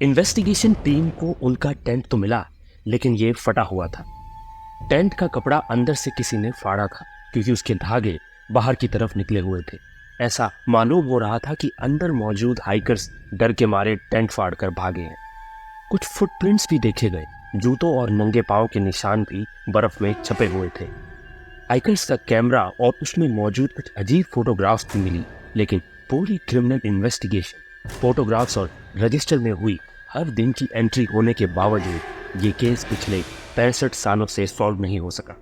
Investigation team को उनका tent तो मिला, लेकिन ये फटा हुआ था। टेंट का कपड़ा अंदर से किसी ने फाड़ा था, क्योंकि उसके धागे बाहर की तरफ निकले हुए थे। ऐसा मालूम हो रहा था कि अंदर मौजूद हाइकर्स डर के मारे टेंट फाड़कर भागे हैं। कुछ फुटप्रिंट्स भी देखे गए, जूतों और नंगे पांव के निशान भी बर्फ में छपे हुए थे। हाइकर्स का कैमरा और उसमें मौजूद कुछ अजीब फोटोग्राफ्स भी मिली, लेकिन पूरी क्रिमिनल इन्वेस्टिगेशन, फोटोग्राफ्स और रजिस्टर में हुई हर दिन की एंट्री होने के बावजूद ये केस पिछले 65 सालों से सॉल्व नहीं हो सका।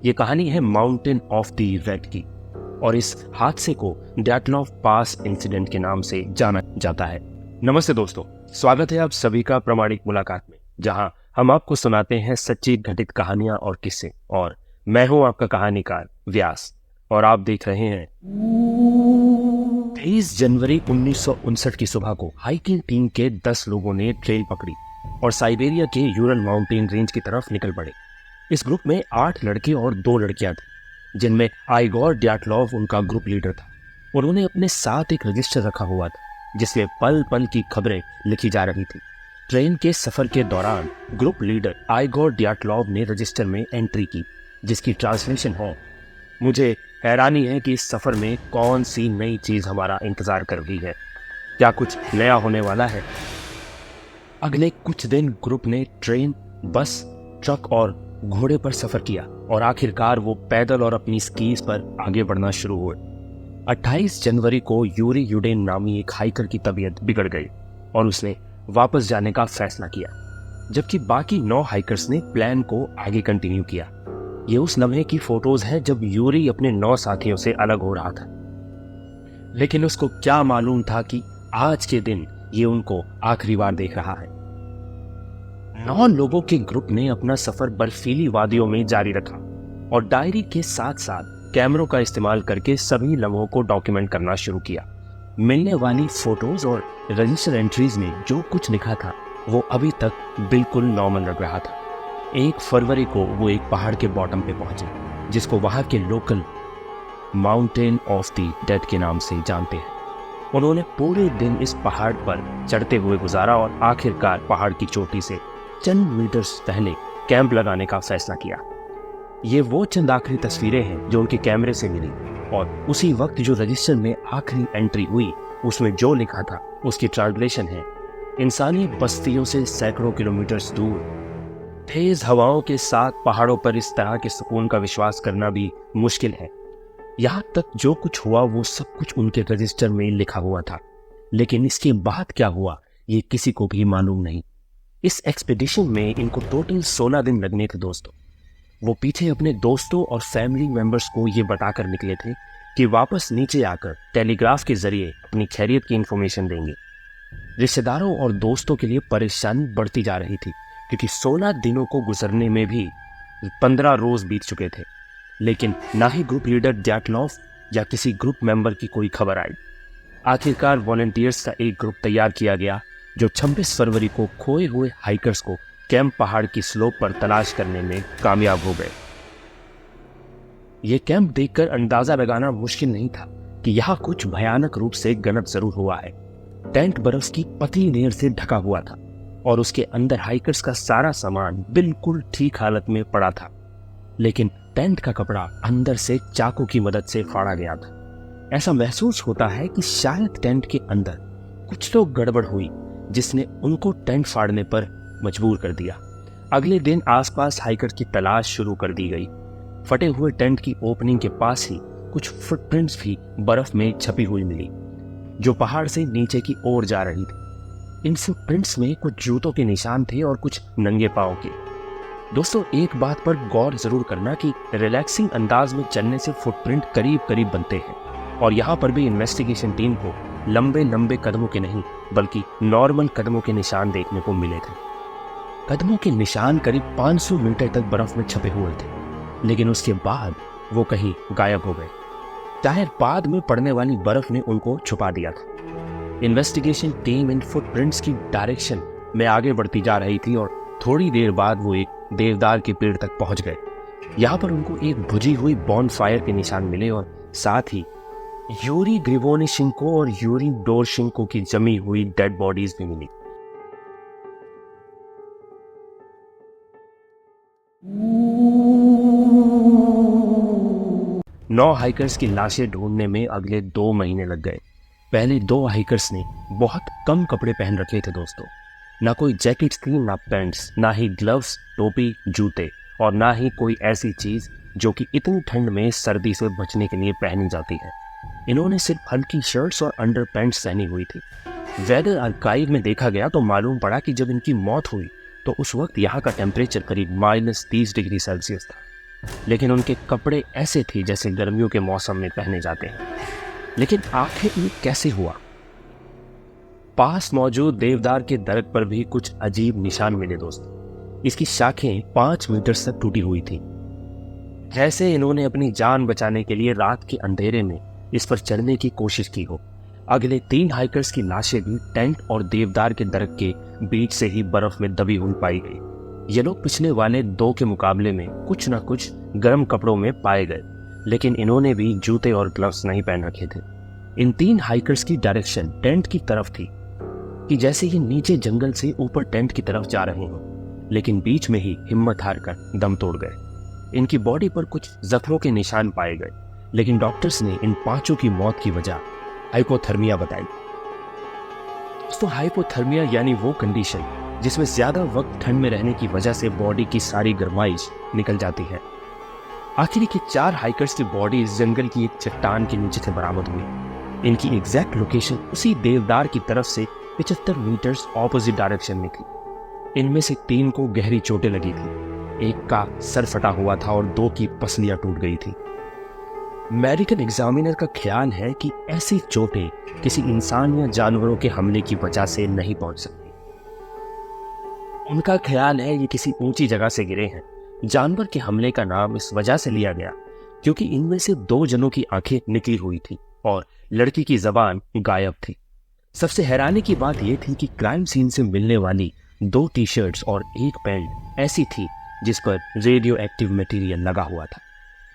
ये कहानी है माउंटेन ऑफ द रेड की, और इस हादसे को डैटलॉव पास इंसिडेंट के नाम से जाना जाता है। नमस्ते दोस्तों, स्वागत है आप सभी का प्रामाणिक मुलाकात में, जहां हम आपको सुनाते हैं सच्ची घटित कहानियां और किस्से। और मैं हूं आपका कहानीकार व्यास, और आप देख रहे हैं 23 जनवरी 1959 की सुबह को हाइकिंग टीम के 10 लोगों ने ट्रेल पकड़ी और साइबेरिया के यूरल माउंटेन रेंज की तरफ निकल पड़े। इस ग्रुप में 8 लड़के और 2 लड़कियां थी, जिनमें आइगोर डैटलॉव उनका ग्रुप लीडर था। उन्होंने अपने साथ एक रजिस्टर रखा हुआ था, जिसमें पल पल की खबरें लिखी जा रही थी। ट्रेन के सफर के दौरान ग्रुप लीडर आइगोर डैटलॉव ने रजिस्टर में एंट्री की, जिसकी ट्रांसलेशन है, मुझे हैरानी है कि इस सफर में कौन सी नई चीज हमारा इंतजार कर रही है। क्या कुछ नया होने वाला है? अगले कुछ दिन ग्रुप ने ट्रेन, बस, ट्रक और घोड़े पर सफर किया, और आखिरकार वो पैदल और अपनी स्कीज पर आगे बढ़ना शुरू हुए। 28 जनवरी को यूरी यूडेन नामी एक हाइकर की तबीयत बिगड़ गई और उसने वापस जाने का फैसला किया, जबकि बाकी 9 हाइकर्स ने प्लान को आगे कंटिन्यू किया। ये उस लम्हे की फोटोज है जब यूरी अपने 9 साथियों से अलग हो रहा था, लेकिन उसको क्या मालूम था कि आज के दिन ये उनको आखिरी बार देख रहा है। 9 लोगों के ग्रुप ने अपना सफर बर्फीली वादियों में जारी रखा और डायरी के साथ साथ कैमरों का इस्तेमाल करके सभी लम्हों को डॉक्यूमेंट करना शुरू किया। मिलने वाली फोटोज और रजिस्टर एंट्रीज में जो कुछ लिखा था वो अभी तक बिल्कुल नॉर्मल लग रहा था। 1 फरवरी को वो एक पहाड़ के बॉटम पे पहुंचे, जिसको वहां के local mountain of the dead के नाम से जानते हैं। उन्होंने पूरे दिन इस पहाड़ पर चढ़ते हुए गुजारा और आखिरकार पहाड़ की चोटी से चंद मीटर्स पहले कैंप लगाने का फैसला किया। ये वो चंद आखिरी तस्वीरें हैं जो उनके कैमरे से मिली, और उसी वक्त जो रजिस्टर में आखिरी एंट्री हुई उसमें जो लिखा था उसकी ट्रांसलेशन है, इंसानी बस्तियों से सैकड़ों किलोमीटर दूर तेज हवाओं के साथ पहाड़ों पर इस तरह के सुकून का विश्वास करना भी मुश्किल है। यहाँ तक जो कुछ हुआ वो सब कुछ उनके रजिस्टर में लिखा हुआ था, लेकिन इसके बाद क्या हुआ ये किसी को भी मालूम नहीं। इस एक्सपीडिशन में इनको टोटल 16 दिन लगने थे दोस्तों। वो पीछे अपने दोस्तों और फैमिली मेंबर्स को ये बताकर निकले थे कि वापस नीचे आकर टेलीग्राफ के जरिए अपनी खैरियत की इंफॉर्मेशन देंगे। रिश्तेदारों और दोस्तों के लिए परेशानी बढ़ती जा रही थी, क्योंकि 16 दिनों को गुजरने में भी 15 रोज बीत चुके थे, लेकिन ना ही ग्रुप लीडर डैटलॉव या किसी ग्रुप मेंबर की कोई खबर आई। आखिरकार वॉलंटियर्स का एक ग्रुप तैयार किया गया, जो 26 फरवरी को खोए हुए हाइकर्स को कैंप पहाड़ की स्लोप पर तलाश करने में कामयाब हो गए। ये कैंप देखकर अंदाजा लगाना मुश्किल नहीं था कि यहाँ कुछ भयानक रूप से गलत जरूर हुआ है। टेंट बर्फ की पतली लेयर से ढका हुआ था और उसके अंदर हाइकर्स का सारा सामान बिल्कुल ठीक हालत में पड़ा था, लेकिन टेंट का कपड़ा अंदर से चाकू की मदद से फाड़ा गया था। ऐसा महसूस होता है कि शायद टेंट के अंदर कुछ तो गड़बड़ हुई, जिसने उनको टेंट फाड़ने पर मजबूर कर दिया। अगले दिन आसपास हाइकर की तलाश शुरू कर दी गई। फटे हुए टेंट की ओपनिंग के पास ही कुछ फुटप्रिंट्स भी बर्फ में छपी हुई मिली, जो पहाड़ से नीचे की ओर जा रही थी। इन फुटप्रिंट्स में कुछ जूतों के निशान थे और कुछ नंगे पांव के। दोस्तों, एक बात पर गौर जरूर करना कि रिलैक्सिंग अंदाज में चलने से फुटप्रिंट करीब करीब बनते हैं, और यहाँ पर भी इन्वेस्टिगेशन टीम को लंबे लंबे कदमों के नहीं बल्कि नॉर्मल कदमों के निशान देखने को मिले थे। कदमों के निशान करीब 500 मीटर तक बर्फ में छपे हुए थे, लेकिन उसके बाद वो कहीं गायब हो गए। शायद बाद में पड़ने वाली बर्फ ने उनको छुपा दिया था। इन्वेस्टिगेशन टीम इन फुटप्रिंट्स की डायरेक्शन में आगे बढ़ती जा रही थी, और थोड़ी देर बाद वो एक देवदार के पेड़ तक पहुंच गए। यहाँ पर उनको एक बुझी हुई बॉनफायर के निशान मिले, और साथ ही यूरी ग्रिवोनिशिंको और यूरी डोरशिंको की जमी हुई डेड बॉडीज भी मिली। 9 हाइकर्स की लाशें ढूंढने में अगले 2 महीने लग गए। पहले 2 हाइकर्स ने बहुत कम कपड़े पहन रखे थे दोस्तों। ना कोई जैकेट्स थी, ना पैंट्स, ना ही ग्लव्स, टोपी, जूते, और ना ही कोई ऐसी चीज जो कि इतनी ठंड में सर्दी से बचने के लिए पहनी जाती है। इन्होंने सिर्फ हल्की शर्ट्स और अंडर पैंट्स पहनी हुई थी। वेदर आर्काइव में देखा गया तो मालूम पड़ा कि जब इनकी मौत हुई तो उस वक्त यहाँ का टेम्परेचर करीब -30 डिग्री सेल्सियस था, लेकिन उनके कपड़े ऐसे थे जैसे गर्मियों के मौसम में पहने जाते हैं। लेकिन आखिर ये कैसे हुआ? पास मौजूद देवदार के दरख्त पर भी कुछ अजीब निशान मिले दोस्तों। इसकी शाखें 5 मीटर तक टूटी हुई थी, जैसे इन्होंने अपनी जान बचाने के लिए रात के अंधेरे में इस पर चढ़ने की कोशिश की हो। अगले 3 हाइकर्स की लाशें भी टेंट और देवदार के दरख्त के बीच से ही बर्फ में दबी हुई पाई गई। ये लोग पिछले वाले 2 के मुकाबले में कुछ न कुछ गर्म कपड़ों में पाए गए, लेकिन इन्होंने भी जूते और ग्लव्स नहीं पहन रखे थे। इन 3 हाइकर्स की डायरेक्शन टेंट की तरफ थी कि जैसे ये नीचे जंगल से ऊपर टेंट की तरफ जा रहे हों, लेकिन बीच में ही हिम्मत हारकर दम तोड़ गए। इनकी बॉडी पर कुछ जख्मों के निशान पाए गए, लेकिन डॉक्टर्स ने इन 5 की मौत की वजह हाइपोथर्मिया बताई। दोस्तों, हाइपोथर्मिया यानी वो कंडीशन जिसमें ज्यादा वक्त ठंड में रहने की वजह से बॉडी की सारी गर्माइश निकल जाती है। आखिरी के 4 हाइकर्स की बॉडी इस जंगल की एक चट्टान के नीचे से बरामद हुई। इनकी एग्जैक्ट लोकेशन उसी देवदार की तरफ से 75 मीटर्स ऑपोजिट डायरेक्शन में थी। इनमें से 3 को गहरी चोटें लगी थी, एक का सर फटा हुआ था और 2 की पसलियां टूट गई थी। मेडिकल एग्जामिनर का ख्याल है कि ऐसी चोटें किसी इंसान या जानवरों के हमले की वजह से नहीं पहुंच सकती। उनका ख्याल है ये किसी ऊंची जगह से गिरे हैं। जानवर के हमले का नाम इस वजह से लिया गया क्योंकि इनमें से 2 जनों की आंखें निकली हुई थी और लड़की की जबान गायब थी। सबसे हैरानी की बात यह थी कि क्राइम सीन से मिलने वाली 2 टी-शर्ट्स और 1 पैंट ऐसी थी जिस पर रेडियो एक्टिव मटेरियल लगा हुआ था।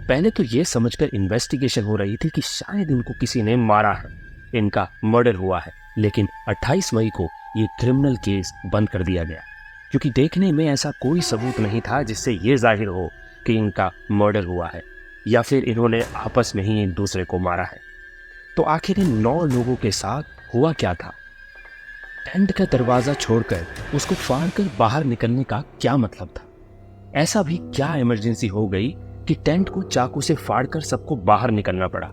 पहले तो यह समझकर इन्वेस्टिगेशन हो रही थी कि शायद इनको किसी ने मारा है, इनका मर्डर हुआ है, लेकिन 28 मई को ये क्रिमिनल केस बंद कर दिया गया क्योंकि देखने में ऐसा कोई सबूत नहीं था जिससे ये जाहिर हो कि इनका मर्डर हुआ है या फिर इन्होंने आपस में ही एक दूसरे को मारा है। तो आखिर इन 9 लोगों के साथ हुआ क्या था? टेंट का दरवाजा छोड़कर उसको फाड़कर बाहर निकलने का क्या मतलब था? ऐसा भी क्या इमरजेंसी हो गई कि टेंट को चाकू से फाड़कर सबको बाहर निकलना पड़ा?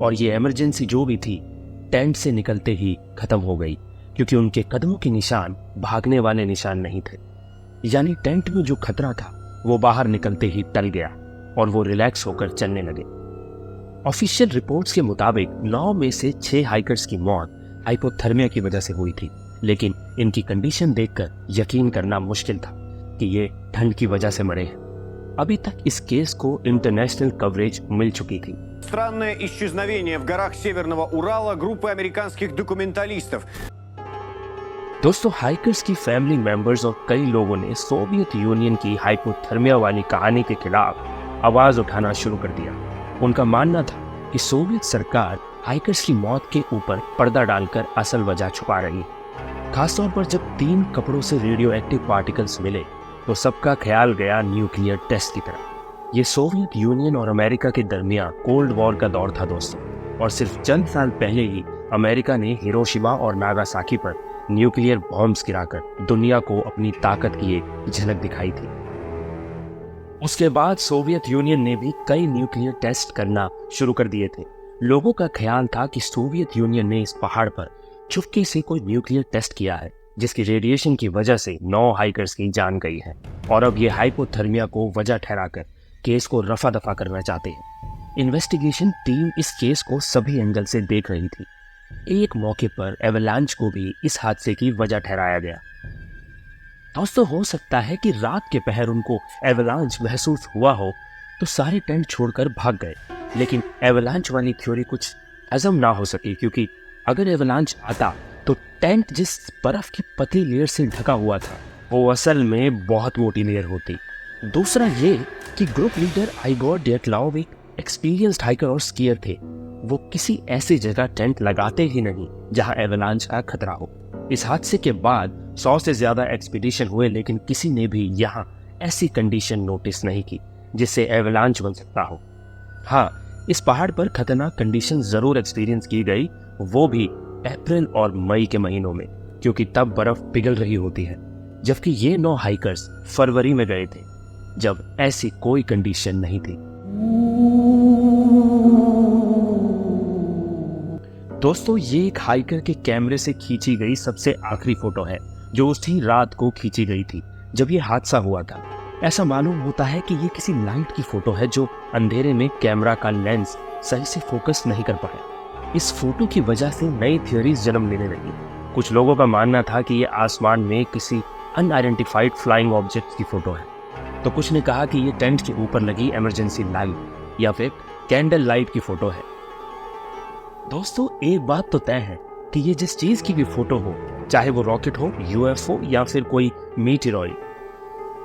और ये इमरजेंसी जो भी थी टेंट से निकलते ही खत्म हो गई क्योंकि उनके कदमों के निशान भागने वाले निशान नहीं थे। यानी टेंट में जो खतरा था वो बाहर निकलते ही टल गया और वो रिलैक्स होकर चलने लगे। ऑफिशियल रिपोर्ट्स के मुताबिक 9 में से 6 हाइकर्स की मौत हाइपोथर्मिया की वजह से हुई थी, लेकिन इनकी कंडीशन देखकर यकीन करना मुश्किल था कि ये ठंड की वजह से मरे हैं। अभी तक इस केस को इंटरनेशनल कवरेज मिल चुकी थी। Странное исчезновение в горах Северного Урала группы американских документалистов. दोस्तों, हाइकर्स की फैमिली मेंबर्स और कई लोगों ने सोवियत यूनियन की हाइपोथर्मिया वाली कहानी के खिलाफ आवाज उठाना शुरू कर दिया। उनका मानना था कि सोवियत सरकार हाइकर्स की मौत के ऊपर पर्दा डालकर असल वजह छुपा रही है। खासतौर पर जब 3 कपड़ों से रेडियो एक्टिव पार्टिकल्स मिले तो सबका ख्याल गया न्यूक्लियर टेस्ट की तरफ। ये सोवियत यूनियन और अमेरिका के दरमियान कोल्ड वॉर का दौर था दोस्तों, और सिर्फ चंद साल पहले ही अमेरिका ने हिरोशिमा और नागासाकी पर न्यूक्लियर बॉम्ब्स गिराकर दुनिया को अपनी ताकत की एक झलक दिखाई थी। उसके बाद सोवियत यूनियन ने भी कई न्यूक्लियर टेस्ट करना शुरू कर दिए थे। लोगों का ख्याल था कि सोवियत यूनियन ने इस पहाड़ पर चुपके से कोई न्यूक्लियर टेस्ट किया है जिसकी रेडिएशन की वजह से 9 हाइकर्स की जान गई है, और अब ये हाइपोथर्मिया को वजह ठहराकर केस को रफा दफा करना चाहते हैं। इन्वेस्टिगेशन टीम इस केस को सभी एंगल से देख रही थी। एक मौके पर एवलांच को भी इस हादसे की वजह ठहराया गया। दोस्तों, हो सकता है कि रात के पहर उनको एवलांच महसूस हुआ हो तो सारे टेंट छोड़कर भाग गए, लेकिन एवलांच वाली थ्योरी कुछ हजम ना हो सकी क्योंकि अगर एवलांच आता तो टेंट जिस बर्फ की पतली लेयर से ढका हुआ था वो असल में बहुत मोटी लेयर होती। दूसरा ये कि ग्रुप लीडर आइगोर डेटलाव एक एक्सपीरियंस्ड हाइकर और स्कीयर थे। वो किसी ऐसी जगह टेंट लगाते ही नहीं जहां एवलांच का खतरा हो। इस हादसे के बाद 100 से ज्यादा एक्सपीडिशन हुए, लेकिन किसी ने भी यहाँ ऐसी कंडीशन नोटिस नहीं की जिससे एवलांच बन सकता हो। हाँ, इस पहाड़ पर खतरनाक कंडीशन जरूर एक्सपीरियंस की गई, वो भी अप्रैल और मई के महीनों में, क्योंकि तब बर्फ पिघल रही होती है। जबकि ये 9 हाइकर्स फरवरी में गए थे, जब ऐसी कोई कंडीशन नहीं थी। दोस्तों, ये एक हाइकर के कैमरे से खींची गई सबसे आखिरी फोटो है, जो उसी रात को खींची गई थी जब ये हादसा हुआ था। ऐसा मालूम होता है कि ये किसी लाइट की फोटो है जो अंधेरे में कैमरा का लेंस सही से फोकस नहीं कर पाया। इस फोटो की वजह से नई थियोरीज जन्म लेने लगी। कुछ लोगों का मानना था कि ये आसमान में किसी अनआइडेंटिफाइड फ्लाइंग ऑब्जेक्ट की फोटो है, तो कुछ ने कहा कि ये टेंट के ऊपर लगी इमरजेंसी लाइट या फिर कैंडल लाइट की फोटो है। दोस्तों, एक बात तो तय है कि ये जिस चीज की भी फोटो हो, चाहे वो रॉकेट हो, यूएफओ या फिर कोई मीटेरॉइड,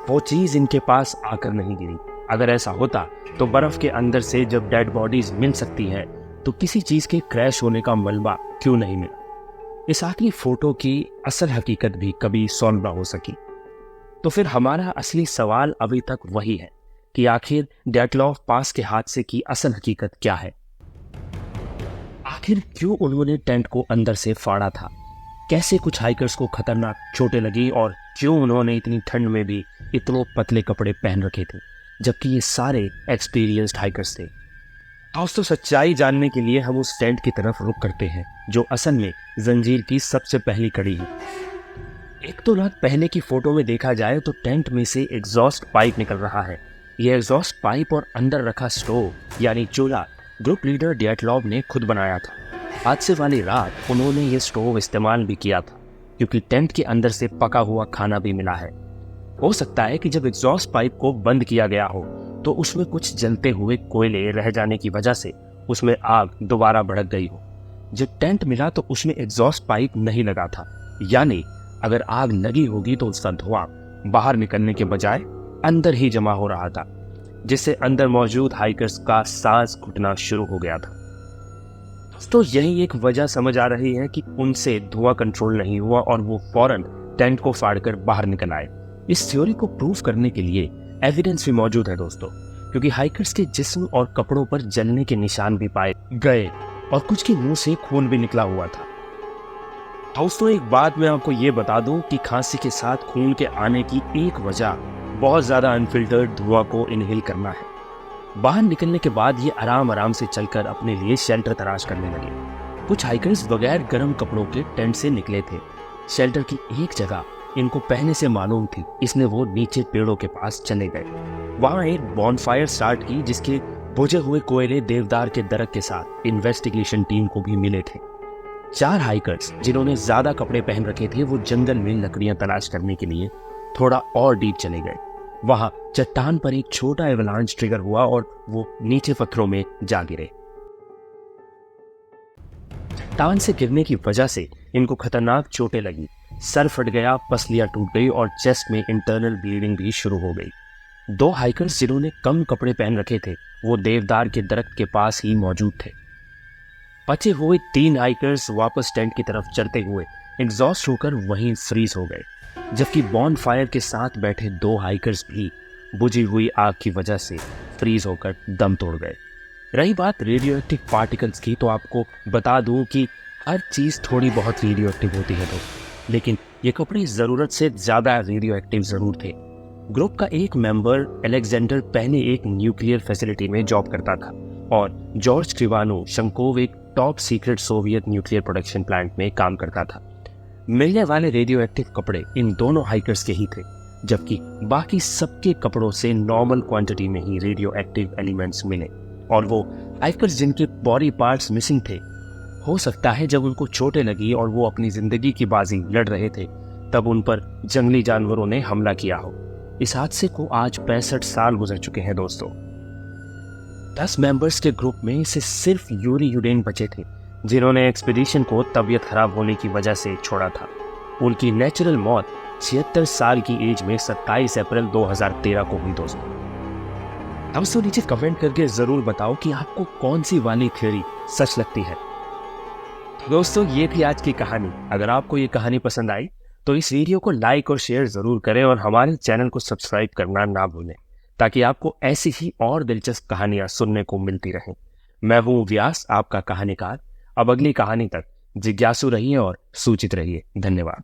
वो चीज इनके पास आकर नहीं गिरी। अगर ऐसा होता तो बर्फ के अंदर से जब डेड बॉडीज मिल सकती हैं, तो किसी चीज के क्रैश होने का मलबा क्यों नहीं मिला? इस आखिरी फोटो की असल हकीकत भी कभी सॉल्व ना हो सकी। तो फिर हमारा असली सवाल अभी तक वही है कि आखिर डैटलॉफ पास के हादसे की असल हकीकत क्या है? आखिर क्यों उन्होंने टेंट को अंदर से फाड़ा था? कैसे कुछ हाइकर्स को खतरनाक चोटें लगी और क्यों उन्होंने इतनी ठंड में भी इतने पतले कपड़े पहन रखे थे, जबकि ये सारे एक्सपीरियंस्ड हाइकर्स थे? दोस्तों, सच्चाई जानने के लिए हम उस टेंट की तरफ रुख करते हैं, जो असल में जंजीर की सबसे पहली कड़ी है। एक तो रात पहले की फोटो में देखा जाए तो टेंट में से एग्जॉस्ट पाइप निकल रहा है। यह एग्जॉस्ट पाइप और अंदर रखा स्टोव यानी चूल्हा ग्रुप लीडर डैटलॉफ ने खुद बनाया था। हादसे वाली रात उन्होंने ये स्टोव इस्तेमाल भी किया था, क्योंकि टेंट के अंदर से पका हुआ खाना भी मिला है। हो सकता है कि जब एग्जॉस्ट पाइप को बंद किया गया हो तो उसमें कुछ जलते हुए कोयले रह जाने की वजह से उसमें आग दोबारा भड़क गई हो। जब टेंट मिला तो उसमें एग्जॉस्ट पाइप नहीं लगा था, यानी अगर आग लगी होगी तो उसका धुआं बाहर निकलने के बजाय अंदर ही जमा हो रहा था, जिससे अंदर मौजूद हाइकर्स का सांस घुटना शुरू हो गया था। तो यही एक वजह समझ आ रही है कि उनसे धुआं कंट्रोल नहीं हुआ और वो फौरन टेंट को फाड़कर बाहर निकल आए। इस थ्योरी को प्रूफ करने के लिए एविडेंस भी मौजूद है दोस्तों, क्योंकि हाइकर्स के जिस्म और कपड़ों पर जलने के निशान भी पाए गए और कुछ के मुंह से खून भी निकला हुआ था। दोस्तों, एक बात मैं आपको ये बता दूं कि खांसी के साथ खून के आने की एक वजह बहुत ज्यादा अनफिल्टर्ड धुआं को इनहेल करना है। बाहर निकलने के बाद ये आराम आराम से चलकर अपने लिए शेल्टर तलाश करने लगे। कुछ हाइकर्स बगैर गर्म कपड़ों के टेंट से निकले थे। शेल्टर की एक जगह इनको पहले से मालूम थी, इसलिए वो नीचे पेड़ों के पास चले गए। वहां एक बॉनफायर स्टार्ट की, जिसके बुझे हुए कोयले देवदार के दरख्त के साथ इन्वेस्टिगेशन टीम को भी मिले थे। 4 हाइकर्स जिन्होंने ज्यादा कपड़े पहन रखे थे, वो जंगल में लकड़ियां तलाश करने के लिए थोड़ा और डीप चले गए। वहां चट्टान पर एक छोटा एवलांच ट्रिगर हुआ और वो नीचे पत्थरों में जा गिरे। चट्टान से गिरने की वजह से इनको खतरनाक चोटें लगी, सर फट गया, पसलियां टूट गई और चेस्ट में इंटरनल ब्लीडिंग भी शुरू हो गई। 2 हाइकर्स जिन्होंने कम कपड़े पहन रखे थे, वो देवदार के दरख्त के पास ही मौजूद थे। बचे हुए 3 हाइकर्स वापस टेंट की तरफ चलते हुए एग्जॉस्ट होकर वहीं फ्रीज हो गए, जबकि बॉन फायर के साथ बैठे 2 हाइकर्स भी बुझी हुई आग की वजह से फ्रीज होकर दम तोड़ गए। रही बात रेडियो एक्टिव पार्टिकल्स की, तो आपको बता दूं कि हर चीज़ थोड़ी बहुत रेडियो एक्टिव होती है दोस्तों, लेकिन ये कपड़े ज़रूरत से ज़्यादा रेडियो एक्टिव ज़रूर थे। ग्रुप का एक मेंबर अलेक्जेंडर पहले एक न्यूक्लियर फैसिलिटी में जॉब करता था और जॉर्ज क्रिवानो शंकोव एक top secret Soviet nuclear production plant में काम करता था। मिलने वाले रेडियो एक्टिव कपड़े इन दोनों हाइकर्स के ही थे, जबकि बाकी सबके कपड़ों से नॉर्मल क्वांटिटी में ही रेडियो एक्टिव एलिमेंट्स मिले। और वो हाइकर्स जिनके बॉडी पार्ट्स मिसिंग थे, हो सकता है जब उनको चोटें लगी और वो अपनी जिंदगी की बाजी लड़ रहे थे, तब उन पर जंगली जानवरों ने हमला किया हो। इस हादसे को आज 65 साल गुजर चुके हैं दोस्तों। 10 मेंबर्स के ग्रुप में से सिर्फ यूरी यूडेन बचे थे, जिन्होंने एक्सपीडिशन को तबीयत खराब होने की वजह से छोड़ा था। उनकी नेचुरल मौत 76 साल की एज में 27 अप्रैल 2013 को हुई दोस्तों। दोस्तों, नीचे कमेंट करके जरूर बताओ कि आपको कौन सी वाली थ्योरी सच लगती है। तो दोस्तों, ये थी आज की कहानी। अगर आपको ये कहानी पसंद आई तो इस वीडियो को लाइक और शेयर जरूर करें और हमारे चैनल को सब्सक्राइब करना ना भूलें, ताकि आपको ऐसी ही और दिलचस्प कहानियां सुनने को मिलती रहें। मैं हूँ व्यास, आपका कहानीकार। अब अगली कहानी तक जिज्ञासु रहिए और सूचित रहिए। धन्यवाद।